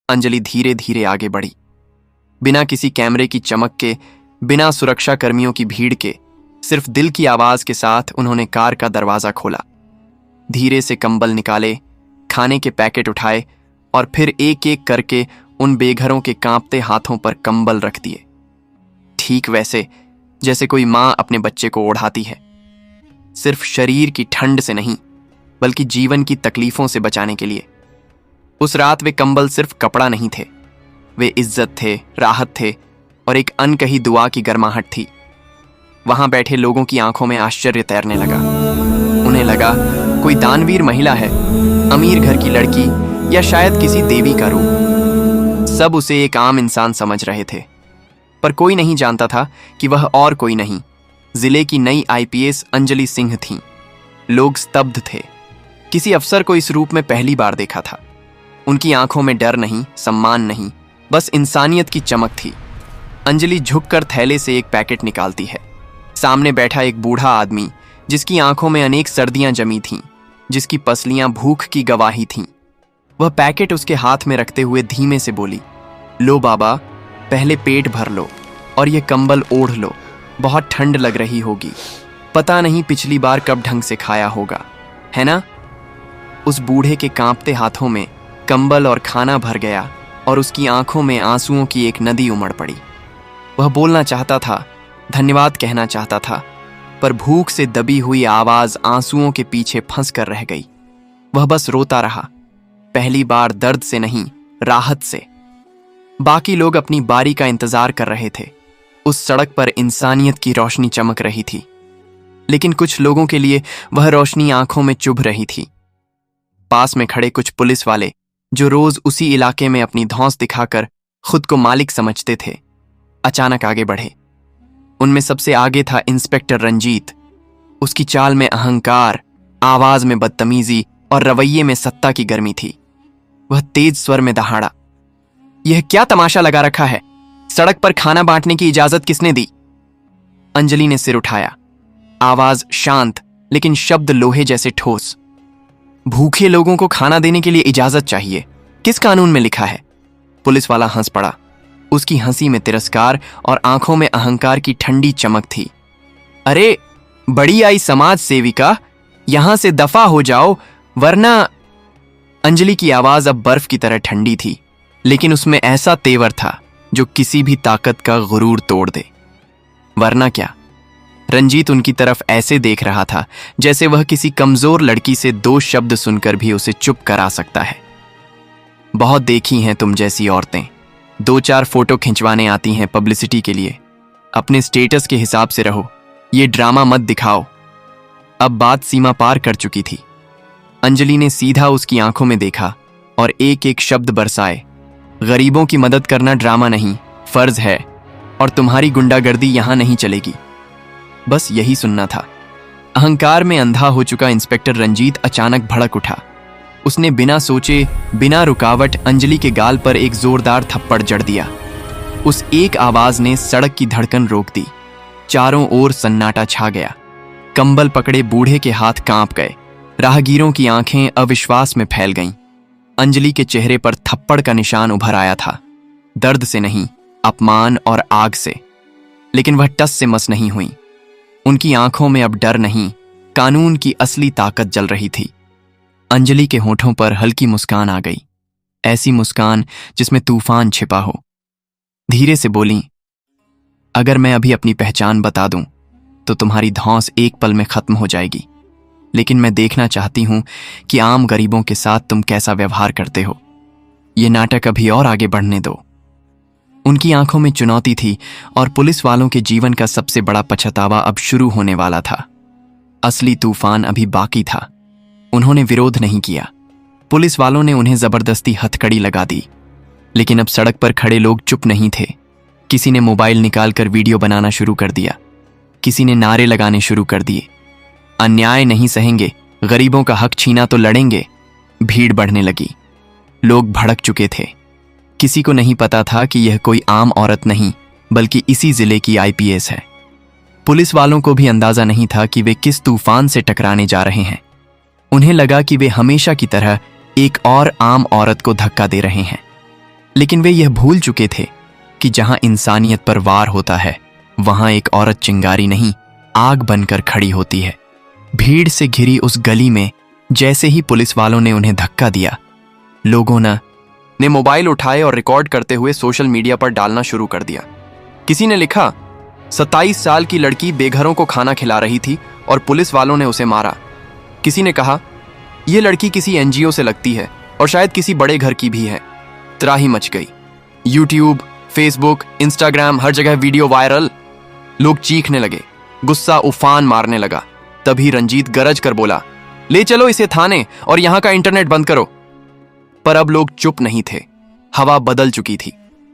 अंजलि धीरे धीरे आगे बढ़ी। बिना किसी कैमरे की चमक के, बिना सुरक्षा कर्मियों की भीड़ के, सिर्फ दिल की आवाज के साथ उन्होंने कार का दरवाजा खोला। धीरे से कंबल निकाले, खाने के पैकेट उठाए और फिर एक एक करके उन बेघरों के कांपते हाथों पर कंबल रख दिए, ठीक वैसे जैसे कोई मां अपने बच्चे को ओढ़ाती है, सिर्फ शरीर की ठंड से नहीं बल्कि जीवन की तकलीफों से बचाने के लिए। उस रात वे कंबल सिर्फ कपड़ा नहीं थे, वे इज्जत थे, राहत थे और एक अनकही दुआ की गर्माहट थी। वहां बैठे लोगों की आंखों में आश्चर्य तैरने लगा। उन्हें लगा कोई दानवीर महिला है, अमीर घर की लड़की या शायद किसी देवी का रूप। सब उसे एक आम इंसान समझ रहे थे, पर कोई नहीं जानता था कि वह और कोई नहीं, जिले की नई आईपीएस अंजलि सिंह थीं। लोग स्तब्ध थे। किसी अफसर को इस रूप में पहली बार देखा था। उनकी आंखों में डर नहीं, सम्मान नहीं, बस इंसानियत की चमक थी। अंजलि झुककर थैले से एक पैकेट निकालती है। सामने बैठा एक बूढ़ा आदमी जिसकी आंखों में अनेक सर्दियां जमी थीं, जिसकी पसलियां भूख की गवाही थीं। वह पैकेट उसके हाथ में रखते हुए धीमे से बोली, लो बाबा, पहले पेट भर लो और ये कंबल ओढ़ लो, बहुत ठंड लग रही होगी। पता नहीं पिछली बार कब ढंग से खाया होगा, है ना? उस बूढ़े के कांपते हाथों में कंबल और खाना भर गया और उसकी आंखों में आंसुओं की एक नदी उमड़ पड़ी। वह बोलना चाहता था, धन्यवाद कहना चाहता था, पर भूख से दबी हुई आवाज आंसुओं के पीछे फंस कर रह गई। वह बस रोता रहा, पहली बार दर्द से नहीं, राहत से। बाकी लोग अपनी बारी का इंतजार कर रहे थे। उस सड़क पर इंसानियत की रोशनी चमक रही थी, लेकिन कुछ लोगों के लिए वह रोशनी आंखों में चुभ रही थी। पास में खड़े कुछ पुलिस वाले, जो रोज उसी इलाके में अपनी धौंस दिखाकर खुद को मालिक समझते थे, अचानक आगे बढ़े। उनमें सबसे आगे था इंस्पेक्टर रंजीत। उसकी चाल में अहंकार, आवाज में बदतमीजी और रवैये में सत्ता की गर्मी थी। वह तेज स्वर में दहाड़ा, यह क्या तमाशा लगा रखा है? सड़क पर खाना बांटने की इजाजत किसने दी? अंजलि ने सिर उठाया, आवाज शांत लेकिन शब्द लोहे जैसे ठोस। भूखे लोगों को खाना देने के लिए इजाजत चाहिए, किस कानून में लिखा है? पुलिस वाला हंस पड़ा। उसकी हंसी में तिरस्कार और आंखों में अहंकार की ठंडी चमक थी। अरे बड़ी आई समाज सेविका, यहां से दफा हो जाओ वरना। अंजलि की आवाज अब बर्फ की तरह ठंडी थी, लेकिन उसमें ऐसा तेवर था जो किसी भी ताकत का गुरूर तोड़ दे। वरना क्या? रंजीत उनकी तरफ ऐसे देख रहा था जैसे वह किसी कमजोर लड़की से दो शब्द सुनकर भी उसे चुप करा सकता है। बहुत देखी हैं तुम जैसी औरतें, दो चार फोटो खिंचवाने आती हैं पब्लिसिटी के लिए। अपने स्टेटस के हिसाब से रहो, ये ड्रामा मत दिखाओ। अब बात सीमा पार कर चुकी थी। अंजलि ने सीधा उसकी आंखों में देखा और एक एक शब्द बरसाए, गरीबों की मदद करना ड्रामा नहीं, फर्ज है, और तुम्हारी गुंडागर्दी यहां नहीं चलेगी। बस यही सुनना था। अहंकार में अंधा हो चुका इंस्पेक्टर रंजीत अचानक भड़क उठा। उसने बिना सोचे, बिना रुकावट अंजलि के गाल पर एक जोरदार थप्पड़ जड़ दिया। उस एक आवाज ने सड़क की धड़कन रोक दी। चारों ओर सन्नाटा छा गया। कंबल पकड़े बूढ़े के हाथ कांप गए। राहगीरों की आंखें अविश्वास में फैल गईं। अंजलि के चेहरे पर थप्पड़ का निशान उभर आया था, दर्द से नहीं, अपमान और आग से। लेकिन वह टस से मस नहीं हुई। उनकी आंखों में अब डर नहीं, कानून की असली ताकत जल रही थी। अंजलि के होठों पर हल्की मुस्कान आ गई, ऐसी मुस्कान जिसमें तूफान छिपा हो। धीरे से बोली, अगर मैं अभी अपनी पहचान बता दूं तो तुम्हारी धौंस एक पल में खत्म हो जाएगी, लेकिन मैं देखना चाहती हूं कि आम गरीबों के साथ तुम कैसा व्यवहार करते हो। ये नाटक अभी और आगे बढ़ने दो। उनकी आंखों में चुनौती थी और पुलिस वालों के जीवन का सबसे बड़ा पछतावा अब शुरू होने वाला था। असली तूफान अभी बाकी था। उन्होंने विरोध नहीं किया। पुलिस वालों ने उन्हें जबरदस्ती हथकड़ी लगा दी, लेकिन अब सड़क पर खड़े लोग चुप नहीं थे। किसी ने मोबाइल निकालकर वीडियो बनाना शुरू कर दिया, किसी ने नारे लगाने शुरू कर दिए, अन्याय नहीं सहेंगे, गरीबों का हक छीना तो लड़ेंगे। भीड़ बढ़ने लगी। लोग भड़क चुके थे। किसी को नहीं पता था कि यह कोई आम औरत नहीं, बल्कि इसी जिले की आईपीएस है। पुलिस वालों को भी अंदाजा नहीं था कि वे किस तूफान से टकराने जा रहे हैं। उन्हें लगा कि वे हमेशा की तरह एक और आम औरत को धक्का दे रहे हैं। लेकिन वे यह भूल चुके थे कि जहां इंसानियत पर वार होता है वहां एक औरत चिंगारी नहीं, आग बनकर खड़ी होती है। भीड़ से घिरी उस गली में जैसे ही पुलिस वालों ने उन्हें धक्का दिया, लोगों ने मोबाइल उठाए और रिकॉर्ड करते हुए सोशल मीडिया पर डालना शुरू कर दिया। किसी ने लिखा, 27 साल की लड़की बेघरों को खाना खिला रही थी और पुलिस वालों ने उसे मारा। किसी ने कहा, यह लड़की किसी एनजीओ से लगती है और शायद किसी बड़े घर की भी है। त्राही मच गई। यूट्यूब, फेसबुक, इंस्टाग्राम, हर जगह वीडियो वायरल। लोग चीखने लगे, गुस्सा उफान मारने लगा। तभी रंजीत गरज कर बोला, ले चलो इसे थाने और यहां का इंटरनेट बंद करो। पर अब लोग चुप नहीं थे। हवा बदल चुकी थी।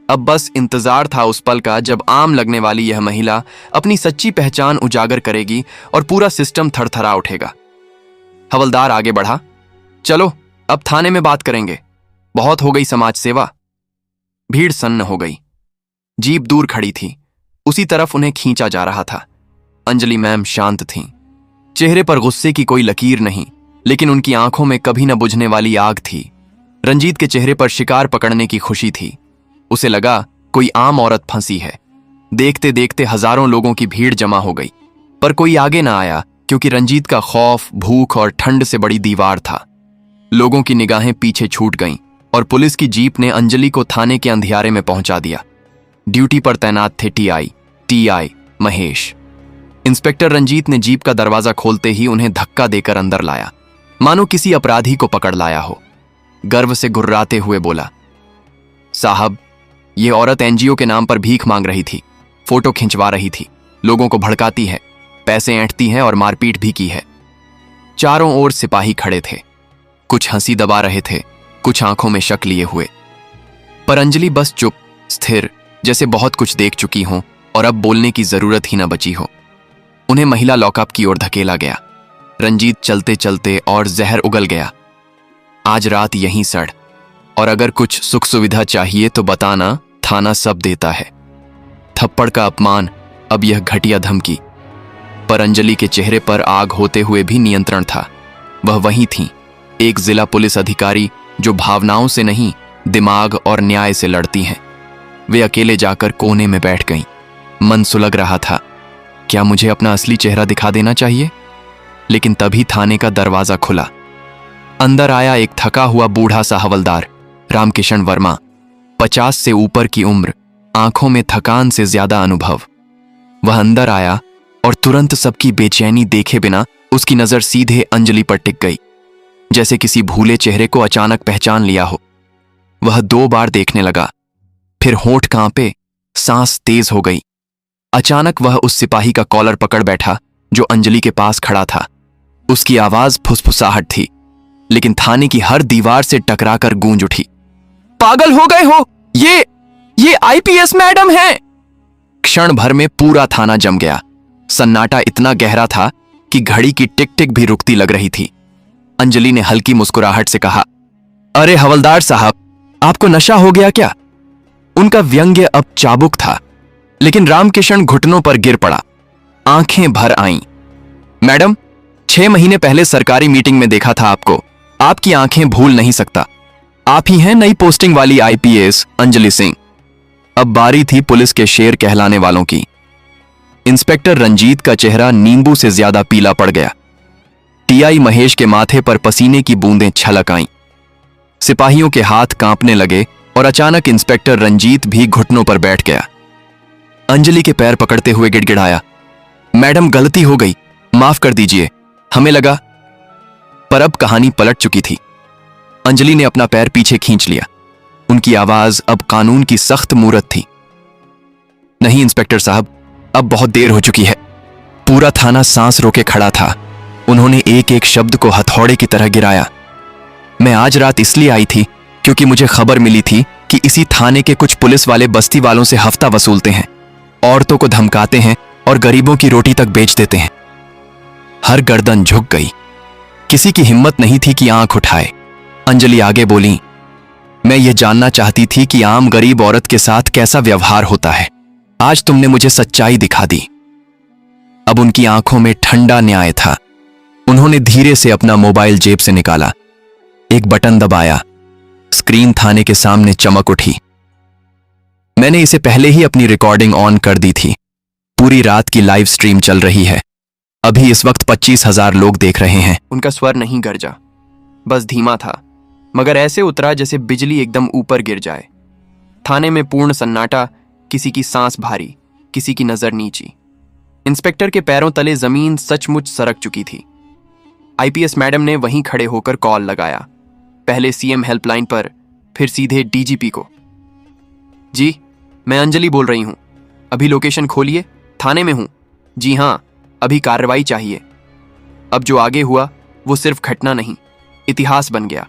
अब बस इंतजार था उस पल का जब आम लगने वाली यह महिला अपनी सच्ची पहचान उजागर करेगी और पूरा सिस्टम थरथरा उठेगा। हवलदार आगे बढ़ा, चलो अब थाने में बात करेंगे, बहुत हो गई समाज सेवा। भीड़ सन्न हो गई। जीप दूर खड़ी थी, उसी तरफ उन्हें खींचा जा रहा था। अंजलि मैम शांत थीं। चेहरे पर गुस्से की कोई लकीर नहीं, लेकिन उनकी आंखों में कभी न बुझने वाली आग थी। रंजीत के चेहरे पर शिकार पकड़ने की खुशी थी। उसे लगा कोई आम औरत फंसी है। देखते देखते हजारों लोगों की भीड़ जमा हो गई, पर कोई आगे ना आया क्योंकि रंजीत का खौफ, भूख और ठंड से बड़ी दीवार था। लोगों की निगाहें पीछे छूट गईं और पुलिस की जीप ने अंजलि को थाने के अंधियारे में पहुंचा दिया। ड्यूटी पर तैनात थे टीआई महेश। इंस्पेक्टर रंजीत ने जीप का दरवाजा खोलते ही उन्हें धक्का देकर अंदर लाया, मानो किसी अपराधी को पकड़ लाया हो। गर्व से गुर्राते हुए बोला, साहब, ये औरत एनजीओ के नाम पर भीख मांग रही थी, फोटो खिंचवा रही थी, लोगों को भड़काती है, पैसे ऐंठती है और मारपीट भी की है। चारों ओर सिपाही खड़े थे, कुछ हंसी दबा रहे थे, कुछ आंखों में शक लिए हुए। पर अंजलि बस चुप, स्थिर, जैसे बहुत कुछ देख चुकी हो और अब बोलने की जरूरत ही ना बची हो। उन्हें महिला लॉकअप की ओर धकेला गया। रंजीत चलते चलते और जहर उगल गया। आज रात यहीं सड़, और अगर कुछ सुख सुविधा चाहिए तो बताना, थाना सब देता है। थप्पड़ का अपमान, अब यह घटिया धमकी। पर अंजलि के चेहरे पर आग होते हुए भी नियंत्रण था। वह वहीं थी, एक जिला पुलिस अधिकारी जो भावनाओं से नहीं, दिमाग और न्याय से लड़ती हैं। वे अकेले जाकर कोने में बैठ गईं। मन सुलग रहा था, क्या मुझे अपना असली चेहरा दिखा देना चाहिए? लेकिन तभी थाने का दरवाजा खुला। अंदर आया एक थका हुआ बूढ़ा सा हवलदार, रामकिशन वर्मा। 50 से ऊपर की उम्र, आंखों में थकान से ज्यादा अनुभव। वह अंदर आया और तुरंत सबकी बेचैनी देखे बिना उसकी नजर सीधे अंजलि पर टिक गई, जैसे किसी भूले चेहरे को अचानक पहचान लिया हो। वह 2 बार देखने लगा, फिर होंठ कांपे, सांस तेज हो गई। अचानक वह उस सिपाही का कॉलर पकड़ बैठा जो अंजलि के पास खड़ा था। उसकी आवाज फुसफुसाहट थी, लेकिन थाने की हर दीवार से टकराकर गूंज उठी। पागल हो गए हो, ये आईपीएस मैडम हैं। क्षण भर में पूरा थाना जम गया। सन्नाटा इतना गहरा था कि घड़ी की टिक टिक भी रुकती लग रही थी। अंजलि ने हल्की मुस्कुराहट से कहा, अरे हवलदार साहब, आपको नशा हो गया क्या? उनका व्यंग्य अब चाबुक था, लेकिन रामकिशन घुटनों पर गिर पड़ा। आंखें भर आईं। मैडम, 6 महीने पहले सरकारी मीटिंग में देखा था आपको। आपकी आंखें भूल नहीं सकता। आप ही हैं नई पोस्टिंग वाली आईपीएस अंजलि सिंह। अब बारी थी पुलिस के शेर कहलाने वालों की। इंस्पेक्टर रंजीत का चेहरा नींबू से ज्यादा पीला पड़ गया। टीआई महेश के माथे पर पसीने की बूंदें छलक आईं। सिपाहियों के हाथ कांपने लगे और अचानक इंस्पेक्टर रंजीत भी घुटनों पर बैठ गया। अंजलि के पैर पकड़ते हुए गिड़गिड़ाया, मैडम गलती हो गई, माफ कर दीजिए, हमें लगा। पर अब कहानी पलट चुकी थी। अंजलि ने अपना पैर पीछे खींच लिया। उनकी आवाज अब कानून की सख्त मूरत थी। नहीं इंस्पेक्टर साहब, अब बहुत देर हो चुकी है। पूरा थाना सांस रोके खड़ा था। उन्होंने एक एक शब्द को हथौड़े की तरह गिराया। मैं आज रात इसलिए आई थी क्योंकि मुझे खबर मिली थी कि इसी थाने के कुछ पुलिस वाले बस्ती वालों से हफ्ता वसूलते हैं, औरतों को धमकाते हैं और गरीबों की रोटी तक बेच देते हैं। हर गर्दन झुक गई। किसी की हिम्मत नहीं थी कि आंख उठाए। अंजलि आगे बोली, मैं ये जानना चाहती थी कि आम गरीब औरत के साथ कैसा व्यवहार होता है। आज तुमने मुझे सच्चाई दिखा दी। अब उनकी आंखों में ठंडा न्याय था। उन्होंने धीरे से अपना मोबाइल जेब से निकाला, एक बटन दबाया। स्क्रीन थाने के सामने चमक उठी। मैंने इसे पहले ही अपनी रिकॉर्डिंग ऑन कर दी थी। पूरी रात की लाइव स्ट्रीम चल रही है। अभी इस वक्त 25,000 लोग देख रहे हैं। उनका स्वर नहीं गरजा, बस धीमा था, मगर ऐसे उतरा जैसे बिजली एकदम ऊपर गिर जाए। थाने में पूर्ण सन्नाटा, किसी की सांस भारी, किसी की नजर नीची। इंस्पेक्टर के पैरों तले जमीन सचमुच सरक चुकी थी। आईपीएस मैडम ने वहीं खड़े होकर कॉल लगाया, पहले सीएम हेल्पलाइन पर, फिर सीधे डीजीपी को। जी, मैं अंजलि बोल रही हूं। अभी लोकेशन खोलिए, थाने में हूं। जी हां, अभी कार्रवाई चाहिए। अब जो आगे हुआ वो सिर्फ घटना नहीं, इतिहास बन गया।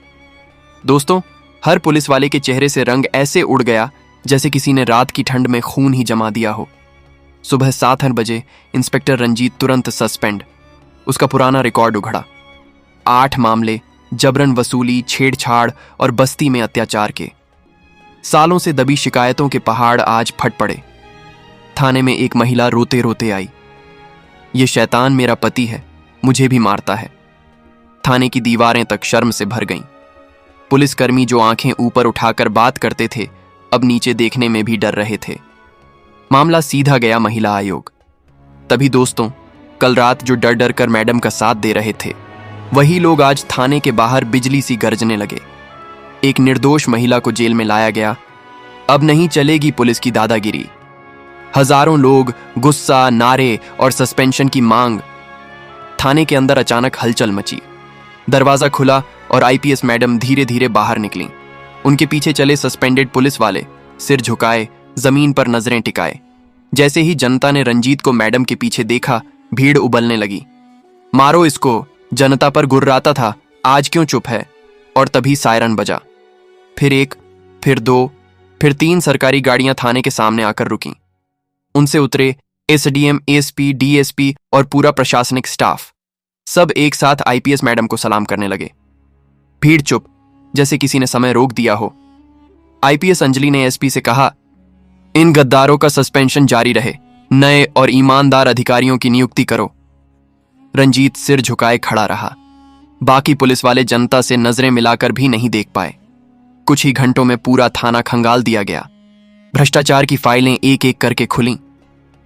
दोस्तों, हर पुलिस वाले के चेहरे से रंग ऐसे उड़ गया जैसे किसी ने रात की ठंड में खून ही जमा दिया हो। सुबह 7 बजे इंस्पेक्टर रंजीत तुरंत सस्पेंड। उसका पुराना रिकॉर्ड उघड़ा। 8 मामले, जबरन वसूली, छेड़छाड़ और बस्ती में अत्याचार के। सालों से दबी शिकायतों के पहाड़ आज फट पड़े। थाने में एक महिला रोते रोते आई, ये शैतान मेरा पति है, मुझे भी मारता है। थाने की दीवारें तक शर्म से भर गईं। पुलिसकर्मी जो आंखें ऊपर उठाकर बात करते थे, अब नीचे देखने में भी डर रहे थे। मामला सीधा गया महिला आयोग। तभी दोस्तों, कल रात जो डर डर कर मैडम का साथ दे रहे थे, वही लोग आज थाने के बाहर बिजली सी गरजने लगे। एक निर्दोष महिला को जेल में लाया गया। अब नहीं चलेगी पुलिस की दादागिरी। हजारों लोग, गुस्सा, नारे और सस्पेंशन की मांग। थाने के अंदर अचानक हलचल मची। दरवाजा खुला और आईपीएस मैडम धीरे धीरे बाहर निकलीं। उनके पीछे चले सस्पेंडेड पुलिस वाले सिर झुकाए, जमीन पर नजरें टिकाए। जैसे ही जनता ने रंजीत को मैडम के पीछे देखा, भीड़ उबलने लगी। मारो इसको, जनता पर गुर्राता था, आज क्यों चुप है? और तभी सायरन बजा। फिर 1, फिर 2, फिर 3 सरकारी गाड़ियां थाने के सामने आकर रुकीं। उनसे उतरे एसडीएम, एएसपी, डीएसपी और पूरा प्रशासनिक स्टाफ। सब एक साथ आईपीएस मैडम को सलाम करने लगे। भीड़ चुप, जैसे किसी ने समय रोक दिया हो। आईपीएस अंजलि ने एसपी से कहा, इन गद्दारों का सस्पेंशन जारी रहे, नए और ईमानदार अधिकारियों की नियुक्ति करो। रंजीत सिर झुकाए खड़ा रहा। बाकी पुलिस वाले जनता से नजरें मिलाकर भी नहीं देख पाए। कुछ ही घंटों में पूरा थाना खंगाल दिया गया। भ्रष्टाचार की फाइलें एक एक करके खुलीं।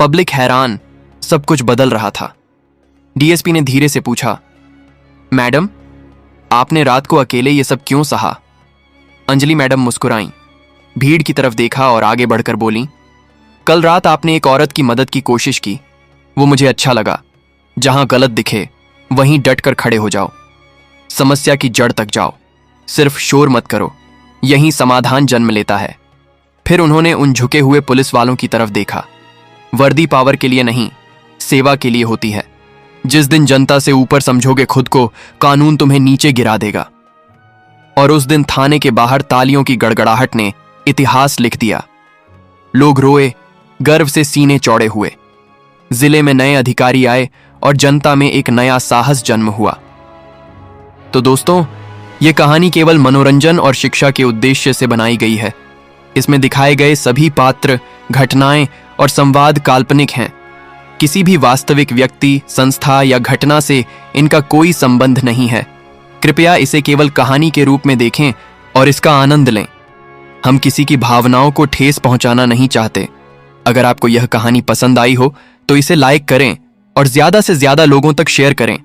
पब्लिक हैरान, सब कुछ बदल रहा था। डीएसपी ने धीरे से पूछा, मैडम, आपने रात को अकेले ये सब क्यों सहा? अंजलि मैडम मुस्कुराईं, भीड़ की तरफ देखा और आगे बढ़कर बोली, कल रात आपने एक औरत की मदद की कोशिश की, वो मुझे अच्छा लगा। जहां गलत दिखे वहीं डट कर खड़े हो जाओ, समस्या की जड़ तक जाओ, सिर्फ शोर मत करो, यहीं समाधान जन्म लेता है। फिर उन्होंने उन झुके हुए पुलिस वालों की तरफ देखा। वर्दी पावर के लिए नहीं, सेवा के लिए होती है। जिस दिन जनता से ऊपर समझोगे खुद को, कानून तुम्हें नीचे गिरा देगा। और उस दिन थाने के बाहर तालियों की गड़गड़ाहट ने इतिहास लिख दिया। लोग रोए, गर्व से सीने चौड़े हुए। जिले में नए अधिकारी आए और जनता में एक नया साहस जन्म हुआ। तो दोस्तों, ये कहानी केवल मनोरंजन और शिक्षा के उद्देश्य से बनाई गई है। इसमें दिखाए गए सभी पात्र, घटनाएं और संवाद काल्पनिक हैं। किसी भी वास्तविक व्यक्ति, संस्था या घटना से इनका कोई संबंध नहीं है। कृपया इसे केवल कहानी के रूप में देखें और इसका आनंद लें। हम किसी की भावनाओं को ठेस पहुंचाना नहीं चाहते। अगर आपको यह कहानी पसंद आई हो तो इसे लाइक करें और ज्यादा से ज्यादा लोगों तक शेयर करें।